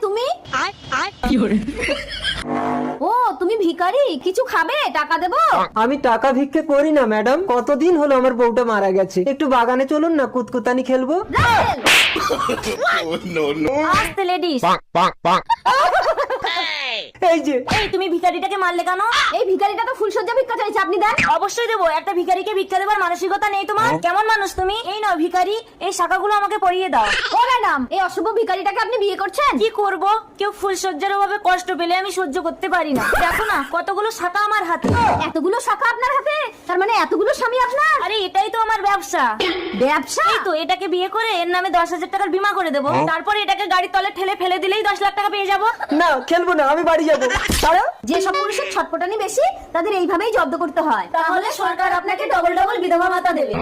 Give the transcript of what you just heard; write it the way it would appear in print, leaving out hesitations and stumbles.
তুমি ও তুমি ভিখারি, কিছু খাবে? টাকা দেবো? আমি টাকা ভিক্ষে করি না ম্যাডাম, কতদিন হলো আমার বউটা মারা গেছে, একটু বাগানে চলুন না, কুতকুতানি খেলবো। আস্তে লেডিস। এই যে এই তুমি ভিখারিটাকে মারলে কেন? এই ভিখারিটা তো ফুলসজ্জা ভিক্ষা চাইছে, আপনি দেন। অবশ্যই দেবো, একটা ভিখারিকে ভিক্ষা দেবার মানসিকতা নেই তোমার? কেমন মানুষ তুমি? এই নাও ভিখারি, এই শাখাগুলো আমাকে পরিয়ে দাও। ও ম্যাডাম, এই অশুভ ভিখারিটাকে আপনি বিয়ে করছেন? কি করব, কেউ ফুলসজ্জার অভাবে কষ্ট পেলে আমি সহ্য করতে পারি না। দেখো না কতগুলো শাখা আমার হাতে। এতগুলো শাখা আপনার হাতে? তার মানে এতগুলো স্বামী আপনার? আরে এটাই তো আমার ব্যবসা। ব্যবসা? এই তো, এটাকে বিয়ে করে এর নামে 10,000 টাকার বীমা করে দেবো, তারপরে এটাকে গাড়ির তলে ঠেলে ফেলে দিলেই 10 লাখ টাকা পেয়ে যাবো। না, খেলবো না, আমি বাড়ি যাবো। যে সব পুরুষের ছটপটানি বেশি তাদের এইভাবেই জব্দ করতে হয়, তাহলে সরকার আপনাকে ডবল ডবল বিধবা ভাতা দেবে।